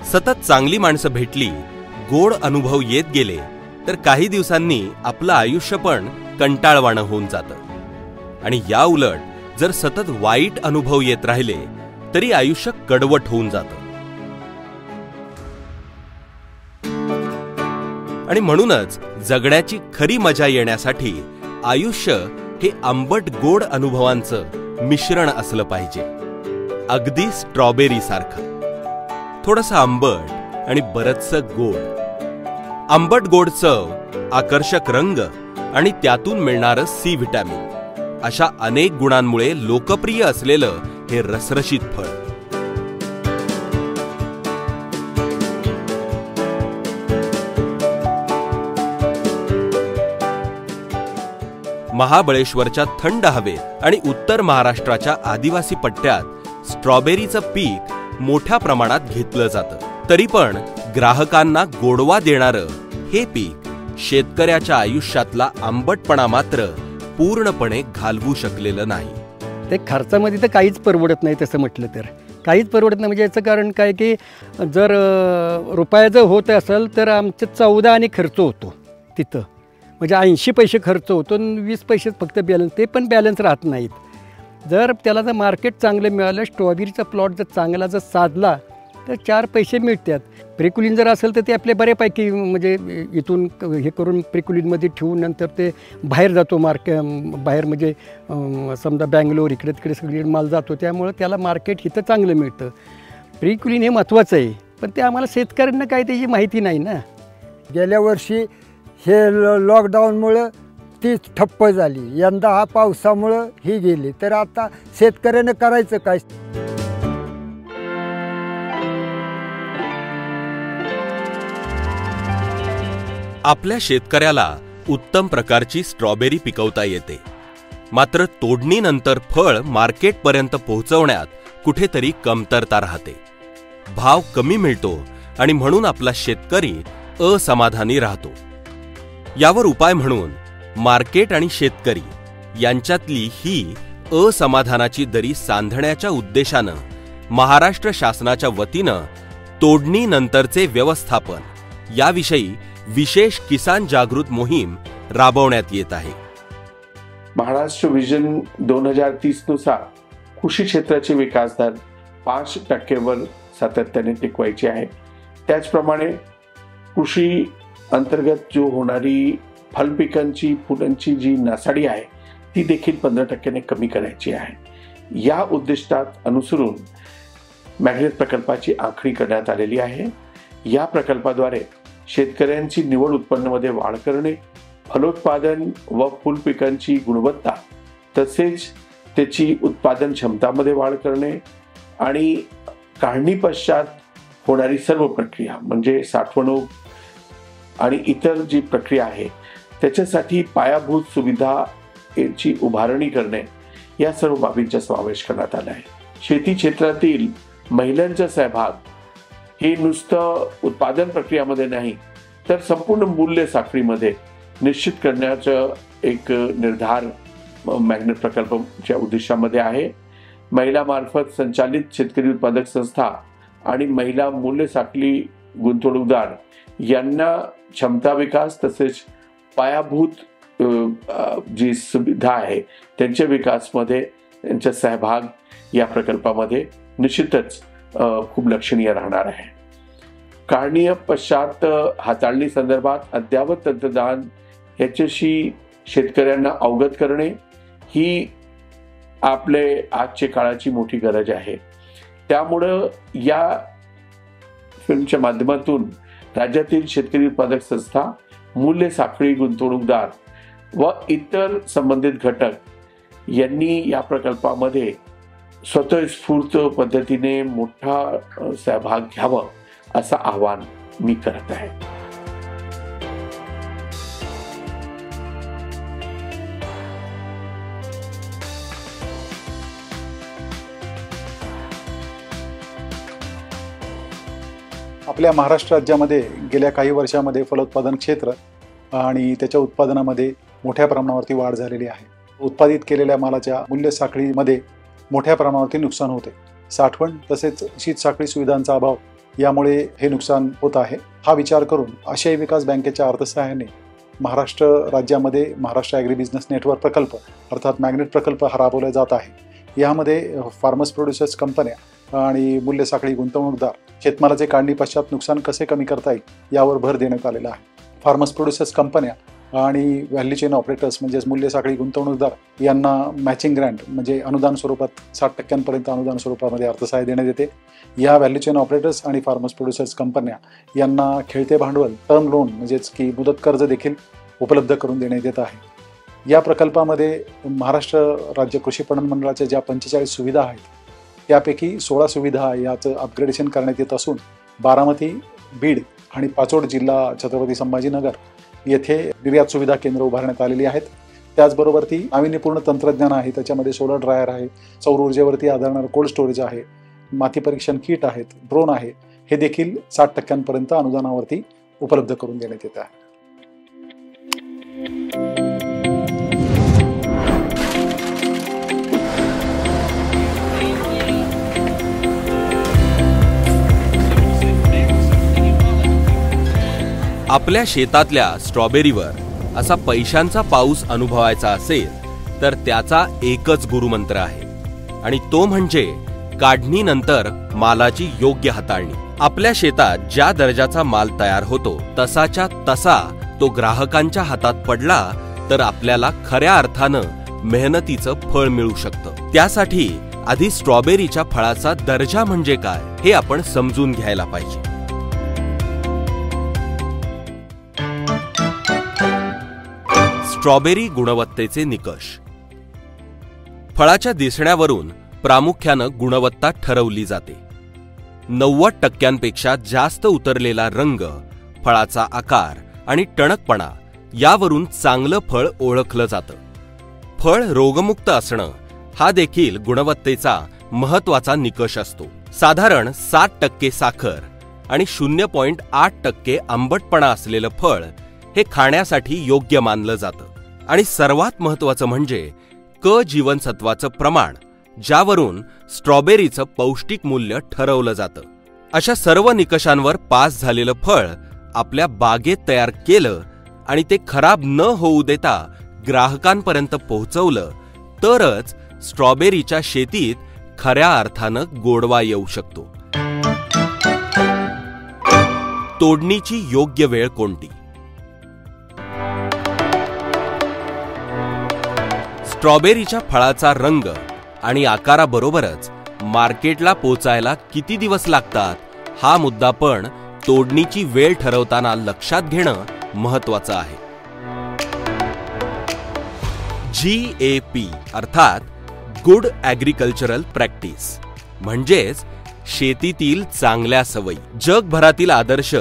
सतत चांगली माणसं भेटली, गोड अनुभव येत गेले तर काही दिवसांनी आपलं आयुष्य पण कंटाळवाणं होऊन जातं। आणि या उलट जर सतत वाईट अनुभव येत राहिले तरी आयुष्य कडवट होऊन जातं। आणि म्हणूनच जगण्याची खरी मजा येण्यासाठी आयुष्य हे आंबट गोड अनुभवांचं मिश्रण असलं पाहिजे। अगदी स्ट्रॉबेरी सारखं, थोडंसं आंबट आणि बरचसं गोड। आंबट गोड चव, आकर्षक रंग आणि त्यातून मिळणारं सी व्हिटॅमिन अशा अनेक गुणांमुळे लोकप्रिय असलेलं हे रसरशीत फळ। महाबळेश्वरच्या थंड हवेत आणि उत्तर महाराष्ट्राच्या आदिवासी पट्ट्यात स्ट्रॉबेरीचं पीक मोठ्या प्रमाणात घेतलं जातं। तरी पण ग्राहकांना गोडवा देणारं हे पीक शेतकऱ्याच्या आयुष्यातला आंबटपणा मात्र पूर्णपणे घालवू शकलेलं नाही। ते खर्चामध्ये तर काहीच परवडत नाही, तसं म्हटलं तर काहीच परवडत नाही। म्हणजे याचं कारण काय की जर रुपयाचं होत असेल तर आमचं 14 आणि खर्च होतो तिथं, म्हणजे 80 पैसे खर्च होतो आणि 20 पैसे फक्त बॅलन्स, ते पण बॅलन्स राहत नाहीत। जर त्याला जर मार्केट चांगलं मिळालं, स्ट्रॉबेरीचा प्लॉट जर चांगला जर साधला तर 4 पैसे मिळतात। प्रिकुलिन जर असेल तर ते आपले बऱ्यापैकी म्हणजे इथून हे करून प्रिकुलिनमध्ये ठेवून नंतर ते बाहेर जातो बाहेर, म्हणजे समजा बँगलोर इकडे तिकडे सगळी माल जातो, त्यामुळे त्याला मार्केट इथं चांगलं मिळतं। प्रिकुलिन हे महत्त्वाचं आहे, पण ते आम्हाला शेतकऱ्यांना काही त्याची माहिती नाही ना। गेल्या वर्षी हे लॉकडाऊनमुळं ती ठप्प झाली, यंदा हा पावसामुळं ही गेली, तर आता शेतकऱ्यानं करायचं काय? आपल्या शेतकऱ्याला उत्तम प्रकारची स्ट्रॉबेरी पिकवता येते, मात्र तोडणीनंतर फळ मार्केटपर्यंत पोहोचवण्यात कुठेतरी कमतरता राहते। भाव कमी मिळतो आणि म्हणून आपला शेतकरी असमाधानी राहतो। यावर उपाय म्हणून मार्केट आणि शेतकरी यांच्यातली ही असमाधानाची दरी सांधण्याच्या उद्देशानं महाराष्ट्र शासनाच्या वतीनं तोडणीनंतरचे व्यवस्थापन याविषयी विशेष किसान जागृत मोहीम राबवण्यात येत आहे। महाराष्ट्र विजन 2030 नुसार कृषी क्षेत्राचे विकास दर 5% वर सातत्याने टिकवायचे आहे। त्याचप्रमाणे कृषी अंतर्गत जो होणारी फलपिकांची फुलांची जी नासाडी आहे ती देखील 15% कमी करायची आहे। या उद्दिष्टात अनुसरून मॅग्नेट प्रकल्पाची आखणी करण्यात आलेली आहे। या प्रकल्पाद्वारे शेतकऱ्यांची निवड उत्पन्नामध्ये वाढ करणे, फलोत्पादन व फुलपिकांची गुणवत्ता तसेच त्याची उत्पादन क्षमतामध्ये वाढ करणे आणि काढणी पश्चात होणारी सर्व प्रक्रिया म्हणजे साठवणूक आणि इतर जी प्रक्रिया आहे त्याच्यासाठी पायाभूत सुविधा याची उभारणी करणे या सर्व बाबींचा समावेश करण्यात आला आहे। शेती क्षेत्रातील महिलांचा सहभाग हे नुसतं उत्पादन प्रक्रियामध्ये नाही तर संपूर्ण मूल्य साखळीमध्ये निश्चित करण्याचा एक निर्धार मॅग्नेट प्रकल्पाच्या उद्देशामध्ये आहे। महिलामार्फत संचालित शेतकरी उत्पादक संस्था आणि महिला मूल्य साखळी गुंतवणूकदार यांना क्षमता विकास तसेच पायाभूत जी सुविधा आहे त्यांच्या विकासमध्ये त्यांचा सहभाग या प्रकल्पामध्ये निश्चितच खूप लक्षणीय राहणार आहे। काढणी पश्चात हाताळणी संदर्भात अद्ययावत तंत्रज्ञान याच्याशी शेतकऱ्यांना अवगत करणे ही आपले आजच्या काळाची मोठी गरज आहे। त्यामुळं या फिल्मच्या माध्यमातून राज्यातील शेतकरी उत्पादक संस्था, मूल्य साखळी गुंतवणूकदार व इतर संबंधित घटक यांनी या प्रकल्पामध्ये स्वतःस्फूर्त पद्धतीने मोठा सहभाग घ्यावा असं आवाहन मी करत आहे। आपल्या महाराष्ट्र राज्यामध्ये गेल्या काही वर्षांमध्ये फलोत्पादन क्षेत्र आणि त्याच्या उत्पादनामध्ये मोठ्या प्रमाणावरती वाढ झालेली आहे। उत्पादित केलेल्या मालाच्या मूल्य साखळीमध्ये मोठ्या प्रमाणावरती नुकसान होते। साठवण तसेच शीत साखळी सुविधांचा अभाव यामुळे हे नुकसान होत आहे. हा विचार करून आशियाई विकास बँकेच्या अर्थसहाय्याने महाराष्ट्र राज्यामध्ये महाराष्ट्र ॲग्री बिझनेस नेटवर्क प्रकल्प अर्थात मॅग्नेट प्रकल्प हा राबवला जात आहे. यामध्ये फार्मर्स प्रोड्युसर्स कंपन्या आणि मूल्य साखळी गुंतवणूकदार शेतमालाचे काढणी पश्चात नुकसान कसे कमी करता येईल यावर भर देण्यात आलेला आहे. फार्मर्स प्रोड्युसर्स कंपन्या आणि व्हॅल्यू चेन ऑपरेटर्स म्हणजेच मूल्य साखळी गुंतवणूकदार यांना मॅचिंग ग्रँट म्हणजे अनुदान स्वरूपात 60% अनुदान स्वरूपामध्ये अर्थसहाय्य देण्यात येते. या व्हॅल्यू चेन ऑपरेटर्स आणि फार्मर्स प्रोड्युसर्स कंपन्या यांना खेळते भांडवल टर्म लोन म्हणजेच की मुदत कर्ज देखील उपलब्ध करून देण्यात येत आहे. या प्रकल्पामध्ये महाराष्ट्र राज्य कृषी पणन मंडळाच्या ज्या 45 सुविधा आहेत त्यापैकी 16 सुविधा याचं अपग्रेडेशन करण्यात येत असून बारामती, बीड आणि पाचोड जिल्हा छत्रपती संभाजीनगर येथे निर्यात सुविधा केंद्र उभारण्यात आलेली आहेत. त्याचबरोबर ती नाविन्यपूर्ण तंत्रज्ञान आहे. त्याच्यामध्ये सोलर ड्रायर आहे, सौर ऊर्जेवरती आधारणारं कोल्ड स्टोरेज आहे, माती परीक्षण किट आहेत, ड्रोन आहे. हे देखील 60% अनुदानावरती उपलब्ध करून देण्यात येत आहे. आपल्या शेतातल्या स्ट्रॉबेरीवर असा पैशांचा पाऊस अनुभवायचा असेल तर त्याचा एकच गुरुमंत्र आहे आणि तो म्हणजे काढणीनंतर मालाची योग्य हाताळणी. आपल्या शेतात ज्या दर्जाचा माल तयार होतो तसाच्या तसा तो ग्राहकांच्या हातात पडला तर आपल्याला खऱ्या अर्थानं मेहनतीचं फळ मिळू शकतं. त्यासाठी आधी स्ट्रॉबेरीच्या फळाचा दर्जा म्हणजे काय हे आपण समजून घ्यायला पाहिजे. स्ट्रॉबेरी गुणवत्तेचे निकष. फळाच्या दिसण्यावरून प्रामुख्यानं गुणवत्ता ठरवली जाते. 90% जास्त उतरलेला रंग, फळाचा आकार आणि टणकपणा यावरून चांगलं फळ ओळखलं जातं. फळ रोगमुक्त असणं हा देखील गुणवत्तेचा महत्त्वाचा निकष असतो. साधारण 7% साखर आणि 0.8% आंबटपणा असलेलं फळ हे खाण्यासाठी योग्य मानलं जातं. आणि सर्वात महत्त्वाचं म्हणजे क जीवनसत्वाचं प्रमाण, ज्यावरून स्ट्रॉबेरीचं पौष्टिक मूल्य ठरवलं जातं. अशा सर्व निकषांवर पास झालेलं फळ आपल्या बागेत तयार केलं आणि ते खराब न होऊ देता ग्राहकांपर्यंत पोहोचवलं तरच स्ट्रॉबेरीच्या शेतीत खऱ्या अर्थानं गोडवा येऊ शकतो. तोडणीची योग्य वेळ कोणती? स्ट्रॉबेरीच्या फळाचा रंग आणि आकाराबरोबरच मार्केटला पोचायला किती दिवस लागतात हा मुद्दा पण तोडणीची वेळ ठरवताना लक्षात घेणं महत्त्वाचं आहे. GAP अर्थात गुड ॲग्रिकल्चरल प्रॅक्टिस म्हणजेच शेतीतील चांगल्या सवयी. जगभरातील आदर्श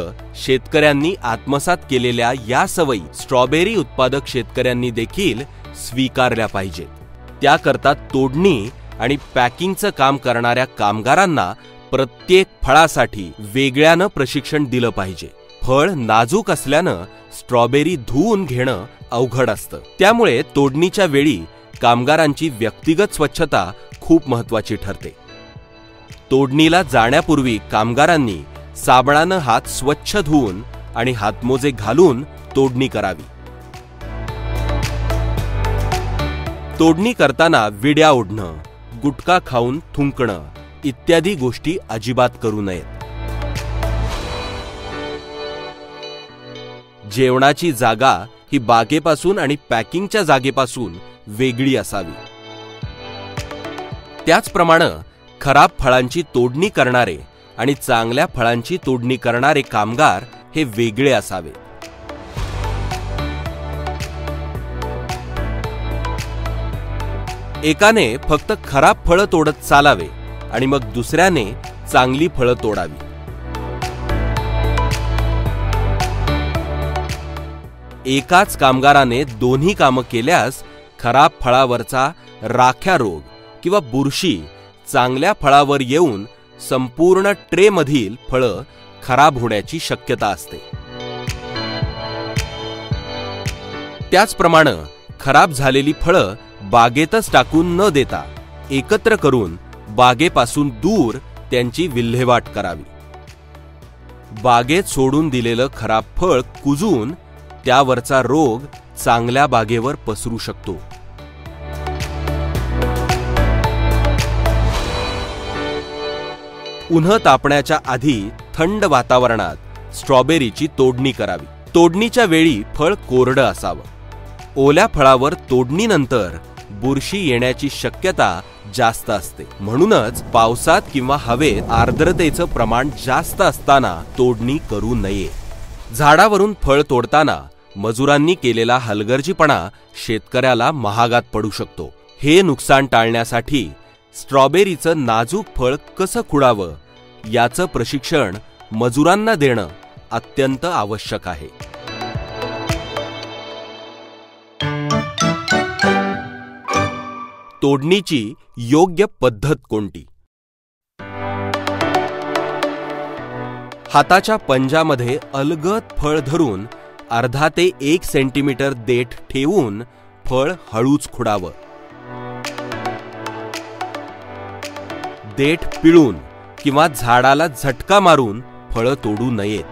शेतकऱ्यांनी आत्मसात केलेल्या या सवयी स्ट्रॉबेरी उत्पादक शेतकऱ्यांनी देखील स्वीकारल्या पाहिजेत. त्याकरता तोडणी आणि पॅकिंगचं काम करणाऱ्या कामगारांना प्रत्येक फळासाठी वेगळ्यानं प्रशिक्षण दिलं पाहिजे. फळ नाजूक असल्यानं स्ट्रॉबेरी धुवून घेणं अवघड असतं. त्यामुळे तोडणीच्या वेळी कामगारांची व्यक्तिगत स्वच्छता खूप महत्त्वाची ठरते. तोडणीला जाण्यापूर्वी कामगारांनी साबणानं हात स्वच्छ धुवून आणि हातमोजे घालून तोडणी करावी. तोडणी करताना विड्या ओढणं, गुटखा खाऊन थुंकणं इत्यादी गोष्टी अजिबात करू नयेत. जेवणाची जागा ही बागेपासून आणि पॅकिंगच्या जागेपासून वेगळी असावी. त्याचप्रमाणे खराब फळांची तोडणी करणारे आणि चांगल्या फळांची तोडणी करणारे कामगार हे वेगळे असावे. एकाने फक्त खराब फळं तोडत चालावे आणि मग दुसऱ्याने चांगली फळं तोडावी. एकाच कामगाराने दोन्ही कामं केल्यास खराब फळावरचा राख्या रोग किंवा बुरशी चांगल्या फळावर येऊन संपूर्ण ट्रेमधील फळं खराब होण्याची शक्यता असते. त्याचप्रमाणे खराब झालेली फळं बागेतच टाकून न देता एकत्र करून बागेपासून दूर त्यांची विल्हेवाट करावी. बागेत सोडून दिलेलं खराब फळ कुजून त्यावरचा रोग चांगल्या बागेवर पसरू शकतो. उन्ह तापण्याच्या आधी थंड वातावरणात स्ट्रॉबेरीची तोडणी करावी. तोडणीच्या वेळी फळ कोरडं असावं. ओल्या फळावर तोडणीनंतर बुरशी येण्याची शक्यता जास्त असते. म्हणूनच पावसात किंवा हवेत आर्द्रतेचं प्रमाण जास्त असताना तोडणी करू नये. झाडावरून फळ तोडताना मजुरांनी केलेला हलगर्जीपणा शेतकऱ्याला महागात पडू शकतो. हे नुकसान टाळण्यासाठी स्ट्रॉबेरीचं नाजूक फळ कसं खुडावं याचं प्रशिक्षण मजुरांना देणं अत्यंत आवश्यक आहे. तोडणीची योग्य पद्धत कोणती? हाताच्या पंजामध्ये अलगद फळ धरून अर्धा ते 1 सेंटीमीटर देठ ठेवून फळ हळूच खुडावं. देठ पिळून किंवा झाडाला झटका मारून फळं तोडू नयेत.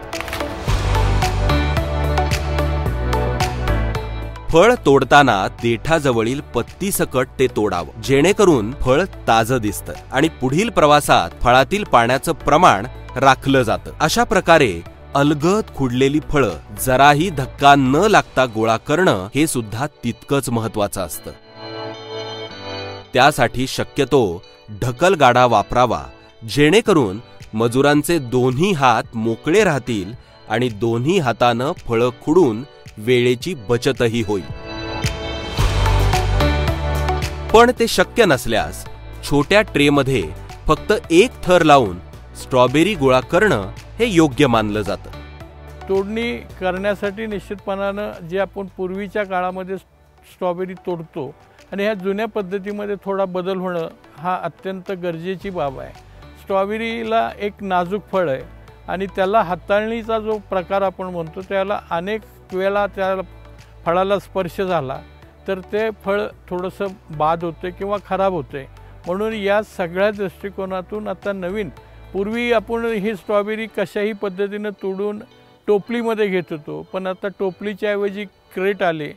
फळ तोडताना देठाजवळील पत्तीसकट ते तोडावं, जेणेकरून फळ ताजं दिसतं आणि पुढील प्रवासात फळातील पाण्याचं प्रमाण राखलं जातं. अशा प्रकारे अलगद खुडलेली फळं जराही धक्का न लागता गोळा करणं हे सुद्धा तितकंच महत्वाचं असतं. त्यासाठी शक्यतो ढकलगाडा वापरावा, जेणेकरून मजुरांचे दोन्ही हात मोकळे राहतील आणि दोन्ही हातानं फळं खुडून वेळेची बचतही होईल. पण ते शक्य नसल्यास छोट्या ट्रेमध्ये फक्त 1 थर लावून स्ट्रॉबेरी गोळा करणं हे योग्य मानलं जातं. तोडणी करण्यासाठी निश्चितपणानं जे आपण पूर्वीच्या काळामध्ये स्ट्रॉबेरी तोडतो आणि ह्या जुन्या पद्धतीमध्ये थोडा बदल होणं हा अत्यंत गरजेची बाब आहे. स्ट्रॉबेरीला एक नाजूक फळ आहे आणि त्याला हाताळणीचा जो प्रकार आपण म्हणतो त्याला अनेक वेळा त्या फळाला स्पर्श झाला तर ते फळ थोडंसं बाद होते किंवा खराब होते. म्हणून या सगळ्या दृष्टिकोनातून आता नवीन, पूर्वी आपण ही स्ट्रॉबेरी कशाही पद्धतीनं तोडून टोपलीमध्ये घेत होतो, पण आता टोपलीच्या ऐवजी क्रेट आले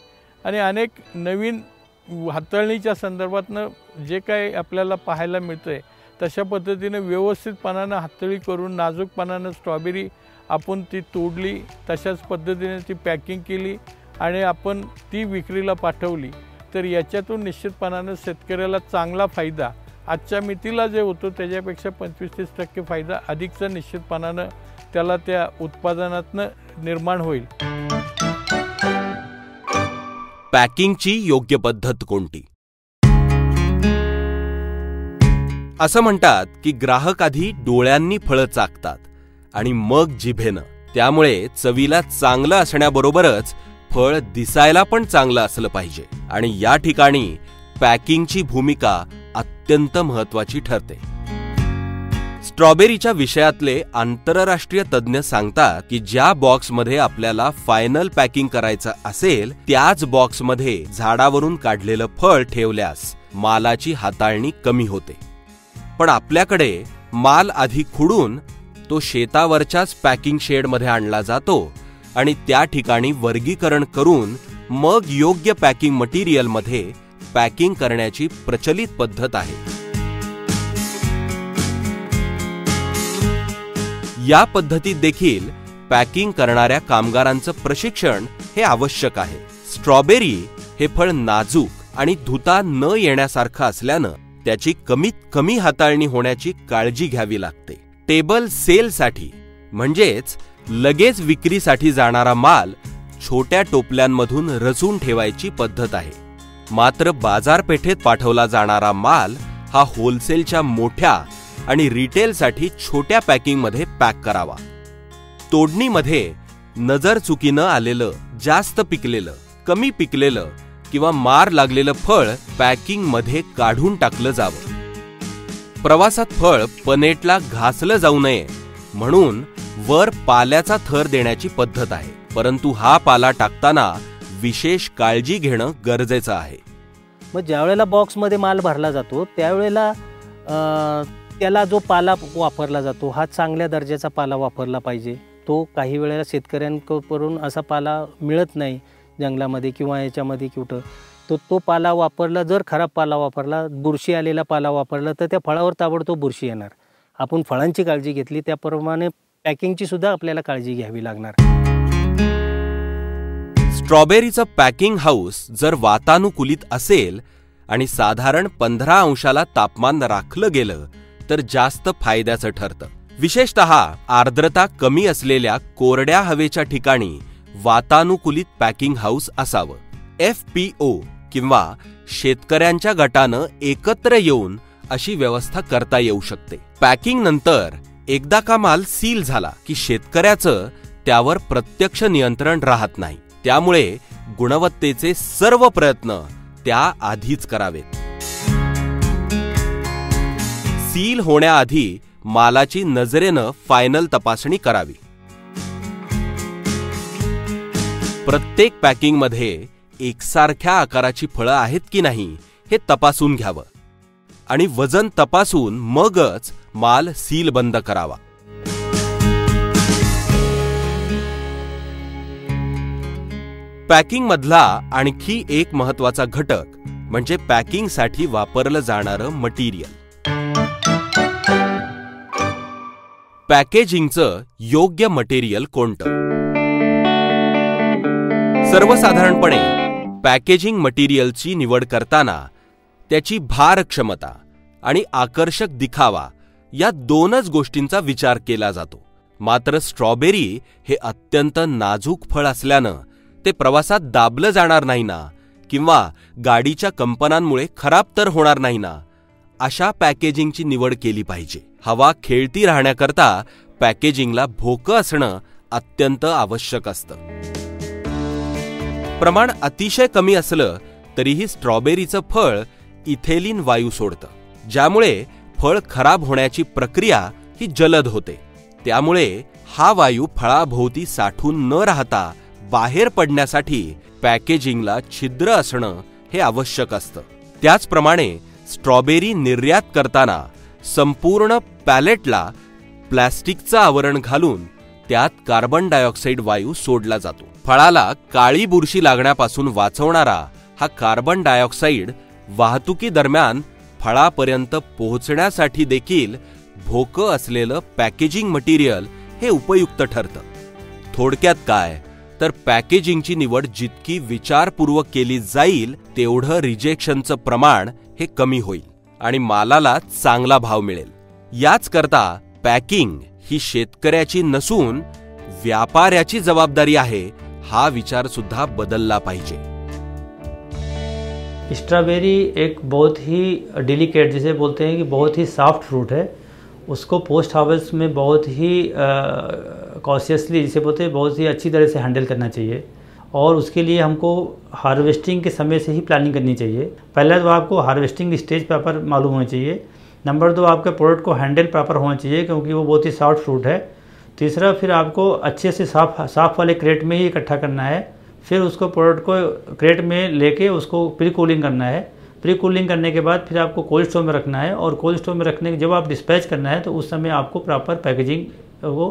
आणि अनेक नवीन हाताळणीच्या संदर्भातनं जे काही आपल्याला पाहायला मिळतंय तशा पद्धतीनं व्यवस्थितपणानं हाताळी करून नाजूकपणानं स्ट्रॉबेरी आपण ती तोडली, तशाच पद्धतीने ती पॅकिंग केली आणि आपण ती विक्रीला पाठवली तर याच्यातून निश्चितपणानं शेतकऱ्याला चांगला फायदा आजच्या मितीला जे होतो त्याच्यापेक्षा 25-30% फायदा अधिकचा निश्चितपणानं त्याला त्या उत्पादनातनं निर्माण होईल. पॅकिंगची योग्य पद्धत कोणती? असं म्हणतात की ग्राहक आधी डोळ्यांनी फळं चाखतात आणि मग जिभेनं. त्यामुळे चवीला चांगलं असण्याबरोबरच फळ दिसायला पण चांगलं असलं पाहिजे आणि या ठिकाणी पॅकिंगची भूमिका अत्यंत महत्वाची ठरते. स्ट्रॉबेरीच्या विषयातले आंतरराष्ट्रीय तज्ज्ञ सांगतात की ज्या बॉक्समध्ये आपल्याला फायनल पॅकिंग करायचं असेल त्याच बॉक्समध्ये झाडावरून काढलेलं फळ ठेवल्यास मालाची हाताळणी कमी होते. पण आपल्याकडे माल आधी खुडून तो शेतावरच्याच पॅकिंग शेडमध्ये आणला जातो आणि त्या ठिकाणी वर्गीकरण करून मग योग्य पॅकिंग मटेरियलमध्ये पॅकिंग करण्याची प्रचलित पद्धत आहे. या पद्धतीत देखील पॅकिंग करणाऱ्या कामगारांचं प्रशिक्षण हे आवश्यक आहे. स्ट्रॉबेरी हे फळ नाजूक आणि धुता न येण्यासारखं असल्यानं त्याची कमीत कमी हाताळणी होण्याची काळजी घ्यावी लागते. टेबल सेलसाठी म्हणजेच लगेच विक्रीसाठी जाणारा माल छोट्या टोपल्यांमधून रचून ठेवायची पद्धत आहे. मात्र बाजारपेठेत पाठवला जाणारा माल हा होलसेलच्या मोठ्या आणि रिटेलसाठी छोट्या पॅकिंगमध्ये पॅक करावा. तोडणीमध्ये नजर चुकीनं आलेलं, जास्त पिकलेलं, कमी पिकलेलं किंवा मार लागलेलं फळ पॅकिंगमध्ये काढून टाकलं जावं. प्रवासात फळ पनेटला घासलं जाऊ नये म्हणून वर पाल्याचा थर देण्याची पद्धत आहे, परंतु हा पाला टाकताना विशेष काळजी घेणं गरजेचं आहे. मग ज्या वेळेला बॉक्समध्ये माल भरला जातो त्यावेळेला त्याला जो पाला वापरला जातो हा चांगल्या दर्जाचा पाला वापरला पाहिजे. तो काही वेळेला शेतकऱ्यांकडून असा पाला मिळत नाही जंगलामध्ये किंवा याच्यामध्ये कुठं, तो पाला वापरला, जर खराब पाला वापरला, बुरशी आलेला पाला वापरला तर त्या फळावर ताबडतोब बुरशी येणार. आपण फळांची काळजी घेतली त्याप्रमाणे पॅकिंगची सुद्धा आपल्याला काळजी घ्यावी लागणार. स्ट्रॉबेरीचं पॅकिंग हाऊस जर वातानुकूलित असेल आणि साधारण 15 अंशाला तापमान राखलं गेलं तर जास्त फायद्याचं ठरतं. विशेषतः आर्द्रता कमी असलेल्या कोरड्या हवेच्या ठिकाणी वातानुकूलित पॅकिंग हाऊस असावं. FPO किंवा शेतकऱ्यांच्या गटानं एकत्र येऊन अशी व्यवस्था करता येऊ शकते. पॅकिंग नंतर एकदा का माल सील झाला की शेतकऱ्याचं त्यावर प्रत्यक्ष नियंत्रण राहत नाही. त्यामुळे गुणवत्तेचे सर्व प्रयत्न त्या आधीच करावेत. सील होण्याआधी मालाची नजरेनं फायनल तपासणी करावी. प्रत्येक पॅकिंगमध्ये एकसारख्या आकाराची फळं आहेत की नाही हे तपासून घ्यावं आणि वजन तपासून मगच माल सील बंद करावा. पॅकिंगमधला आणखी एक महत्त्वाचा घटक म्हणजे पॅकिंगसाठी वापरलं जाणारं मटेरियल. पॅकेजिंगचं योग्य मटेरियल कोणतं? सर्वसाधारणपणे पॅकेजिंग मटेरियलची निवड करताना त्याची भारक्षमता आणि आकर्षक दिखावा या दोनच गोष्टींचा विचार केला जातो. मात्र स्ट्रॉबेरी हे अत्यंत नाजूक फळ असल्यानं ते प्रवासात दाबलं जाणार नाही ना किंवा गाडीच्या कंपनांमुळे खराब तर होणार नाही ना, अशा पॅकेजिंगची निवड केली पाहिजे. हवा खेळती राहण्याकरता पॅकेजिंगला भोकं असणं अत्यंत आवश्यक असतं. प्रमाण अतिशय कमी असलं तरीही स्ट्रॉबेरीचं फळ इथेलिन वायू सोडतं, ज्यामुळे फळ खराब होण्याची प्रक्रिया ही जलद होते. त्यामुळे हा वायू फळाभोवती साठून न राहता बाहेर पडण्यासाठी पॅकेजिंगला छिद्र असणं हे आवश्यक असतं. त्याचप्रमाणे स्ट्रॉबेरी निर्यात करताना संपूर्ण पॅलेटला प्लॅस्टिकचं आवरण घालून त्यात कार्बन डायऑक्साईड वायू सोडला जातो. फळाला काळी बुरशी लागण्यापासून वाचवणारा हा कार्बन डायऑक्साईड वाहतुकीदरम्यान फळापर्यंत पोहोचण्यासाठी देखील भोकं असलेलं पॅकेजिंग मटेरियल हे उपयुक्त ठरतं. थोडक्यात काय तर पॅकेजिंगची निवड जितकी विचारपूर्वक केली जाईल तेवढं रिजेक्शनचं प्रमाण हे कमी होईल आणि मालाला चांगला भाव मिळेल. याच करता पॅकिंग ही शेतकऱ्याची नसून व्यापाऱ्याची जबाबदारी आहे, हा विचार सुद्धा बदलला पाहिजे. स्ट्रॉबेरी एक बहुत ही डिलिकेट, जिसे बोलते हैं कि बहुत ही सॉफ्ट फ्रूट है, उसको पोस्ट हार्वेस्ट में बहुत ही कॉशियसली, जिसे बोलते हैं बहुत ही अच्छी तरह से हैंडल करना चाहिए. और उसके लिए हमको हार्वेस्टिंग के समय से ही प्लानिंग करनी चाहिए. पहले तो आपको हार्वेस्टिंग स्टेज प्रॉपर मालूम होना चाहिए. नंबर 2, आपके प्रोडक्ट को हैंडल प्रॉपर होना चाहिए क्योंकि वो बहुत ही सॉफ्ट फ्रूट है. तीसरा, फिर आपको अच्छे से साफ वाले क्रेट में ही इकट्ठा करना है. फिर उसको प्रोडक्ट को क्रेट में लेके उसको प्री कूलिंग करना है. प्री कूलिंग करने के बाद फिर आपको कोल्ड स्टोर में रखना है और कोल्ड स्टोर में रखने के जब आप डिस्पैच करना है तो उस समय आपको प्रॉपर पैकेजिंग वो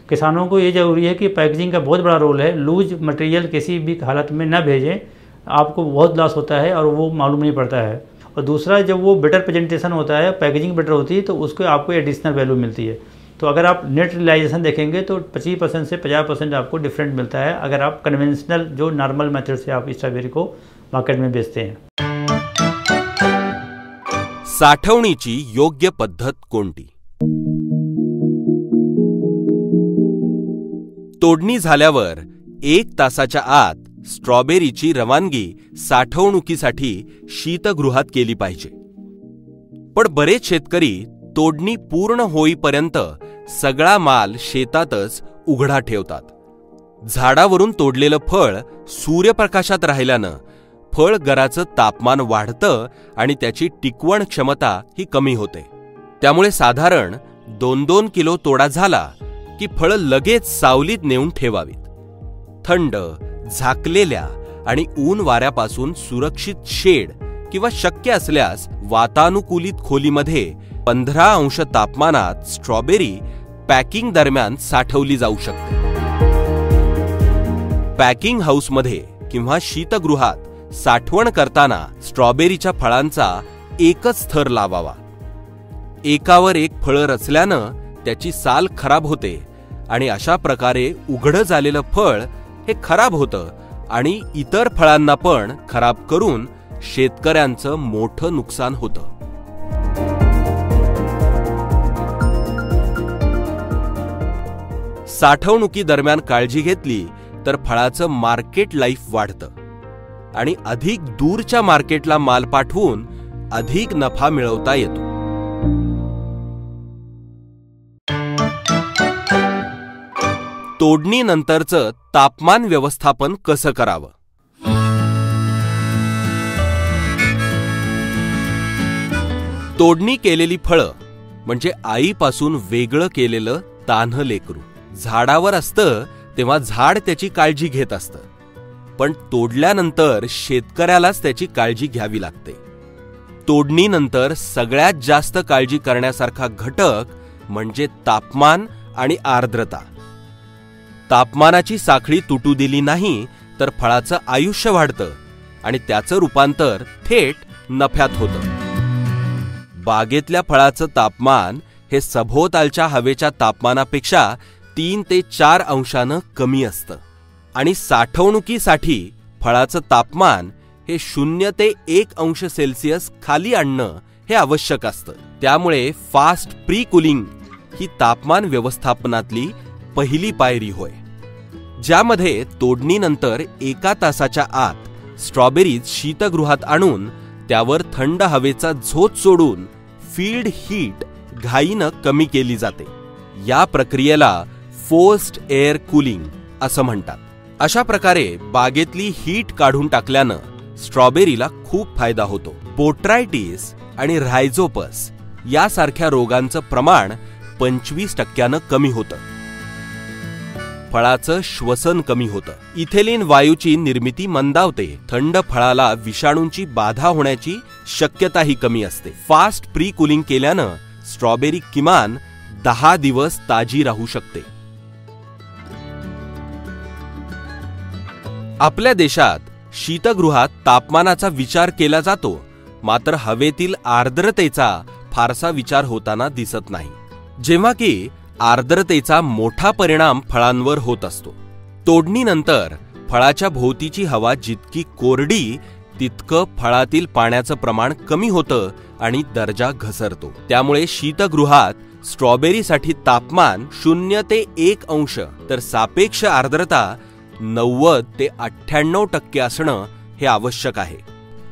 किसानों को ये ज़रूरी है कि पैकेजिंग का बहुत बड़ा रोल है. लूज मटेरियल किसी भी हालत में न भेजें, आपको बहुत लॉस होता है और वो मालूम नहीं पड़ता है. और दूसरा, जब वो बेटर प्रेजेंटेशन होता है, पैकेजिंग बेटर होती है तो उसको आपको एडिशनल वैल्यू मिलती है. तो अगर आप नेट रियलाइजेशन देखेंगे तो 25% से 50% आपको डिफरेंट मिलता है अगर आप कन्वेंशनल जो नॉर्मल मेथड से आप स्ट्रॉबेरी को मार्केट में बेचते हैं. साठवणीची योग्य पद्धत कोणती? तोडणी झाल्यावर 1 तासाच्या आत स्ट्रॉबेरीची रवानगी साठवणुकीसाठी शीतगृहात केली पाहिजे. पण बरेच शेतकरी तोडणी पूर्ण होईपर्यंत सगळा माल शेतातच उघडा ठेवतात. झाडावरून तोडलेलं फळ सूर्यप्रकाशात राहिल्यानं फळगराचं तापमान वाढतं आणि त्याची टिकवण क्षमता ही कमी होते. त्यामुळे साधारण 2-2 किलो तोडा झाला की फळं लगेच सावलीत नेऊन ठेवावीत. थंड, झाकलेल्या आणि ऊन वाऱ्यापासून सुरक्षित शेड किंवा शक्य असल्यास वातानुकूलित खोलीमध्ये 15 अंश तापमानात स्ट्रॉबेरी पॅकिंग दरम्यान साठवली जाऊ शकते. पॅकिंग हाऊसमध्ये किंवा शीतगृहात साठवण करताना स्ट्रॉबेरीच्या फळांचा एकच थर लावावा. एकावर एक फळं रचल्यानं त्याची साल खराब होते आणि अशा प्रकारे उघडं झालेलं फळ हे खराब होतं आणि इतर फळांना पण खराब करून शेतकऱ्यांचं मोठं नुकसान होतं. साठवणुकीदरम्यान काळजी घेतली तर फळाचं मार्केट लाईफ वाढतं आणि अधिक दूरच्या मार्केटला माल पाठवून अधिक नफा मिळवता येतो. तोडणीनंतरचं तापमान व्यवस्थापन कसं करावं? तोडणी केलेली फळं म्हणजे आईपासून वेगळं केलेलं तान्हं लेकरू. झाडावर असतं तेव्हा झाड त्याची काळजी घेत असतं, पण तोडल्यानंतर शेतकऱ्यालाच त्याची काळजी घ्यावी लागते. तोडणीनंतर सगळ्यात जास्त काळजी करण्यासारखा घटक म्हणजे तापमान आणि आर्द्रता. तापमानाची साखळी तुटू दिली नाही तर फळाचं आयुष्य वाढतं आणि त्याचं रूपांतर थेट नफ्यात होतं. बागेतल्या फळाचं तापमान हे सभोवतालच्या हवेच्या तापमानापेक्षा 3 ते 4 अंशानं कमी असतं आणि साठवणुकीसाठी फळाचं तापमान हे 0 ते 1 अंश सेल्सिअस खाली आणणं हे आवश्यक असतं. त्यामुळे फास्ट प्री कूलिंग ही तापमान व्यवस्थापनातली पहिली पायरी होय, ज्यामध्ये तोडणीनंतर 1 तासाच्या आत स्ट्रॉबेरीज शीतगृहात आणून त्यावर थंड हवेचा झोत सोडून फील्ड हीट घाईनं कमी केली जाते. या प्रक्रियेला फोर्स्ड एअर कूलिंग असं म्हणतात. अशा प्रकारे बागेतली हीट काढून टाकल्यानं स्ट्रॉबेरीला खूप फायदा होतो. बोट्रायटिस आणि रायझोपस यासारख्या रोगांचं प्रमाण 25% कमी होतं. फळाचं श्वसन कमी होतं. इथेलिन वायूची निर्मिती मंदावते. थंड फळाला विषाणूंची बाधा होण्याची शक्यताही कमी असते. फास्ट प्री कूलिंग केल्यानं स्ट्रॉबेरी किमान 10 दिवस ताजी राहू शकते. आपल्या देशात शीतगृहात तापमानाचा विचार केला जातो, मात्र हवेतील आर्द्रतेचा फारसा विचार होताना दिसत नाही, जेव्हा की आर्द्रतेचा मोठा परिणाम फळांवर होत असतो. तोडणीनंतर फळाच्या भोवतीची हवा जितकी कोरडी तितकं फळातील पाण्याचं प्रमाण कमी होतं आणि दर्जा घसरतो. त्यामुळे शीतगृहात स्ट्रॉबेरीसाठी तापमान 0 ते 1 अंश तर सापेक्ष आर्द्रता 90 ते 98% असणं हे आवश्यक आहे.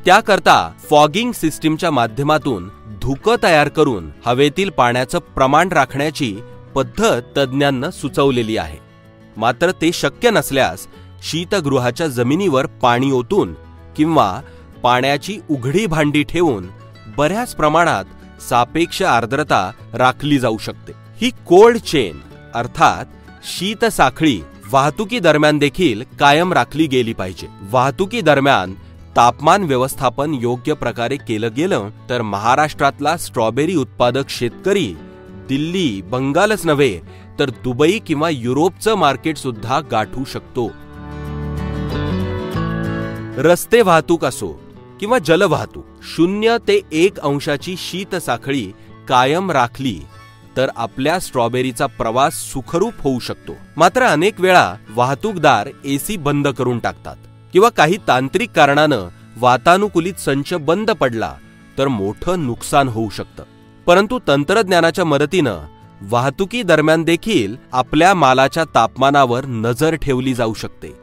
त्याकरता फॉगिंग सिस्टीमच्या माध्यमातून धुकं तयार करून हवेतील पाण्याचं प्रमाण राखण्याची पद्धत तज्ज्ञांना सुचवलेली आहे. मात्र ते शक्य नसल्यास शीतगृहाच्या जमिनीवर पाणी ओतून किंवा पाण्याची उघडी भांडी ठेवून बऱ्याच प्रमाणात सापेक्ष आर्द्रता राखली जाऊ शकते. ही कोल्ड चेन अर्थात शीत साखळी वाहतुकी दरम्यान देखील कायम राखली गेली पाहिजे. वाहतुकी दरम्यान तापमान व्यवस्थापन योग्य प्रकारे केलं गेलं तर महाराष्ट्रातला स्ट्रॉबेरी उत्पादक शेतकरी दिल्ली, बंगालच नव्हे तर दुबई किंवा युरोपचं मार्केट सुद्धा गाठू शकतो. रस्ते वाहतूक असो किंवा जलवाहतूक 0 ते 1 अंशाची शीत साखळी कायम राखली तर आपल्या स्ट्रॉबेरीचा प्रवास सुखरूप होऊ शकतो. मात्र अनेक वेळा वाहतूकदार एसी बंद करून टाकतात किंवा काही तांत्रिक कारणानं वातानुकूलित संच बंद पडला तर मोठं नुकसान होऊ शकतं. परंतु तंत्रज्ञानाच्या मदतीनं वाहतुकी दरम्यान देखील आपल्या मालाच्या तापमानावर नजर ठेवली जाऊ शकते.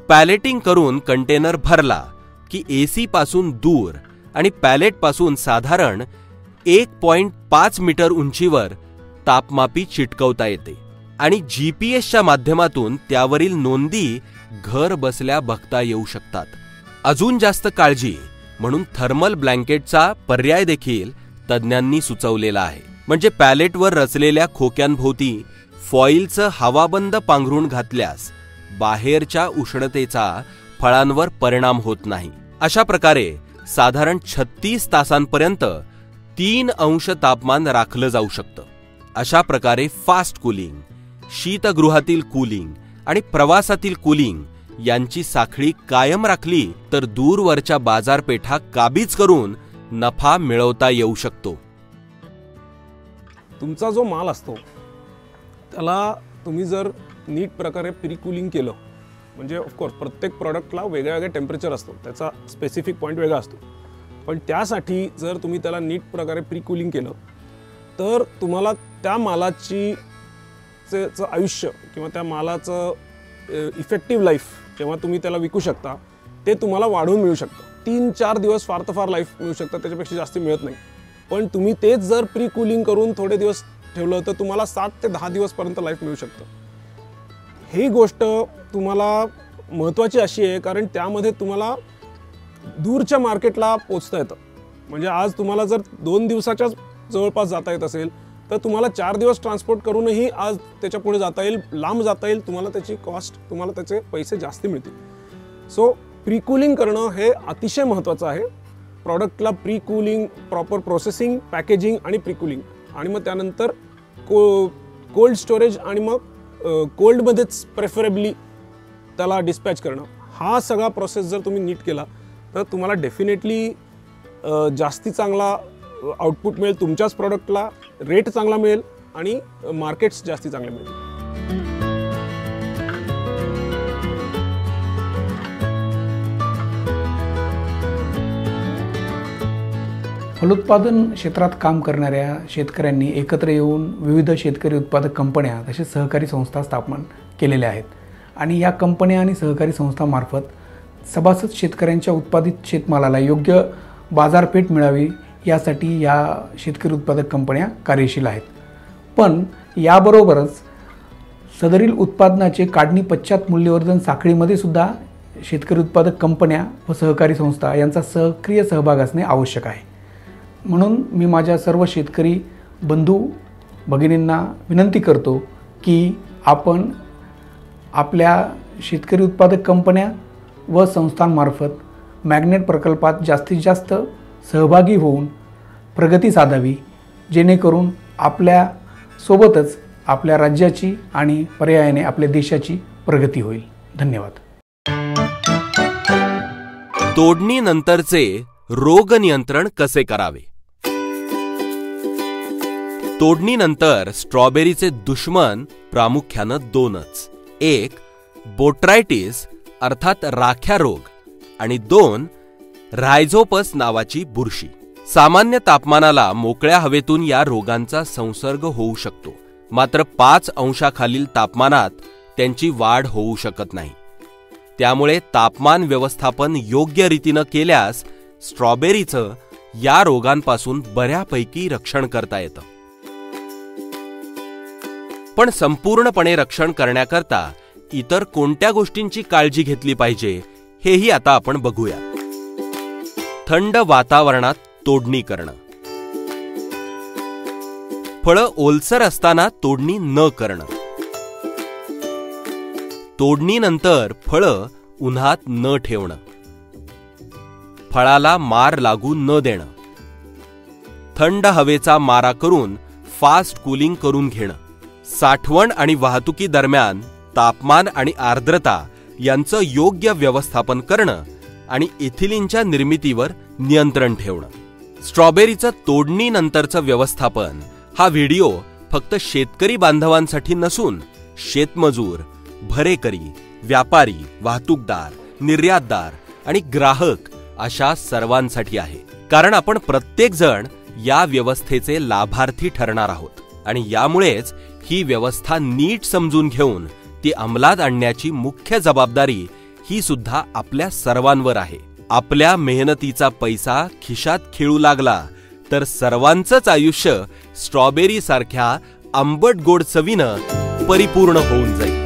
पॅलेटिंग करून कंटेनर भरला की एसी पासून दूर आणि पॅलेट पासून साधारण 1.5 मीटर उंचीवर तापमापी चिटकवता येते आणि जीपीएसच्या माध्यमातून त्यावरील नोंदी घर बसल्या बघता येऊ शकतात. अजून जास्त काळजी म्हणून थर्मल ब्लँकेटचा पर्याय देखील तज्ज्ञांनी सुचवलेला आहे. म्हणजे पॅलेटवर रचलेल्या खोक्यांभोवती फॉइलचं हवाबंद पांघरूण घातल्यास बाहेरच्या उष्णतेचा फळांवर परिणाम होत नाही. अशा प्रकारे साधारण 36 तासांपर्यंत 3 अंश तापमान राखलं जाऊ शकतं. अशा प्रकारे फास्ट कूलिंग, शीतगृहातील कूलिंग आणि प्रवासातील कूलिंग यांची साखळी कायम राखली तर दूरवरच्या बाजारपेठा काबीज करून नफा मिळवता येऊ शकतो. तुमचा जो माल असतो त्याला तुम्ही जर नीट प्रकारे प्री कूलिंग केलं, म्हणजे ऑफकोर्स प्रत्येक प्रॉडक्टला वेगळ्या वेगळ्या टेम्परेचर असतो, त्याचा स्पेसिफिक पॉईंट वेगळा असतो, पण त्यासाठी जर तुम्ही त्याला नीट प्रकारे प्री कूलिंग केलं तर तुम्हाला त्या मालाचं आयुष्य किंवा त्या मालाचं इफेक्टिव्ह लाईफ जेव्हा तुम्ही त्याला विकू शकता ते तुम्हाला वाढवून मिळू शकतं. 3-4 दिवस फार तर फार लाईफ मिळू शकतं, त्याच्यापेक्षा जास्त मिळत नाही. पण तुम्ही तेच जर प्री कूलिंग करून थोडे दिवस ठेवलं तर तुम्हाला 7 ते 10 दिवसपर्यंत लाईफ मिळू शकतं. ही गोष्ट तुम्हाला महत्त्वाची अशी आहे कारण त्यामध्ये तुम्हाला दूरच्या मार्केटला पोचता येतं. म्हणजे आज तुम्हाला जर 2 दिवसाच्या जवळपास जाता येत असेल तर तुम्हाला 4 दिवस ट्रान्सपोर्ट करूनही आज त्याच्या पुढे जाता येईल, लांब जाता येईल, तुम्हाला त्याची कॉस्ट, तुम्हाला त्याचे पैसे जास्त मिळतील. सो प्री कूलिंग करणं हे अतिशय महत्त्वाचं आहे. प्रॉडक्टला pre cooling, proper processing, packaging आणि प्री कूलिंग आणि मग त्यानंतर कोल्ड स्टोरेज आणि मग कोल्डमध्येच प्रेफरेबली त्याला डिस्पॅच करणं, हा सगळा प्रोसेस जर तुम्ही नीट केला तर तुम्हाला डेफिनेटली जास्ती चांगला आउटपुट मिळेल, तुमच्याच प्रॉडक्टला रेट चांगला मिळेल आणि मार्केट्स जास्ती चांगले मिळेल. फलोत्पादन क्षेत्रात काम करणाऱ्या शेतकऱ्यांनी एकत्र येऊन विविध शेतकरी उत्पादक कंपन्या तसेच सहकारी संस्था स्थापन केलेल्या आहेत आणि या कंपन्या आणि सहकारी संस्थांमार्फत सभासद शेतकऱ्यांच्या उत्पादित शेतमालाला योग्य बाजारपेठ मिळावी यासाठी या शेतकरी उत्पादक कंपन्या कार्यशील आहेत. पण याबरोबरच सदरील उत्पादनाचे काढणी पश्चात मूल्यवर्धन साखळीमध्ये सुद्धा शेतकरी उत्पादक कंपन्या व सहकारी संस्था यांचा सक्रिय सहभाग असणे आवश्यक आहे. म्हणून मी माझ्या सर्व शेतकरी बंधू भगिनींना विनंती करतो की आपण आपल्या शेतकरी उत्पादक कंपन्या व संस्थांमार्फत मॅग्नेट प्रकल्पात जास्तीत जास्त सहभागी होऊन प्रगती साधावी, जेणेकरून आपल्या सोबतच आपल्या राज्याची आणि पर्यायाने आपल्या देशाची प्रगती होईल. धन्यवाद. तोडणीनंतरचे रोग नियंत्रण कसे करावे? तोडणीनंतर स्ट्रॉबेरीचे दुश्मन प्रामुख्यानं 2च. एक बोट्रायटिस अर्थात राख्या रोग आणि 2 रायझोपस नावाची बुरशी. सामान्य तापमानाला मोकळ्या हवेतून या रोगांचा संसर्ग होऊ शकतो, मात्र 5 अंशाखालील तापमानात त्यांची वाढ होऊ शकत नाही. त्यामुळे तापमान व्यवस्थापन योग्य रीतीनं केल्यास स्ट्रॉबेरीचं या रोगांपासून बऱ्यापैकी रक्षण करता येतं. पण संपूर्णपणे रक्षण करण्याकरता इतर कोणत्या गोष्टींची काळजी घेतली पाहिजे हेही आता आपण बघूया. थंड वातावरणात तोडणी करणं. फळं ओलसर असताना तोडणी न करणं. तोडणीनंतर फळं उन्हात न ठेवणं. फळाला मार लागू न देणं. थंड हवेचा मारा करून फास्ट कूलिंग करून घेणं. साठवण आणि वाहतुकी दरम्यान तापमान आणि आर्द्रता यांचं योग्य व्यवस्थापन करणं आणि इथिलिनच्या निर्मितीवर नियंत्रण ठेवणं. स्ट्रॉबेरीचं तोडणीनंतरचं व्यवस्थापन हा व्हिडिओ फक्त शेतकरी बांधवांसाठी नसून शेतमजूर, भरेकरी, व्यापारी, वाहतूकदार, निर्यातदार आणि ग्राहक अशा सर्वांसाठी आहे. कारण आपण प्रत्येक जण या व्यवस्थेचे लाभार्थी ठरणार आहोत आणि यामुळेच ही व्यवस्था नीट समजून घेऊन ती अंमलात आणण्याची मुख्य जबाबदारी ही सुद्धा आपल्या सर्वांवर आहे. आपल्या मेहनतीचा पैसा खिशात खेळू लागला तर सर्वांचंच आयुष्य स्ट्रॉबेरी सारख्या आंबट गोड चवीनं परिपूर्ण होऊन जाईल.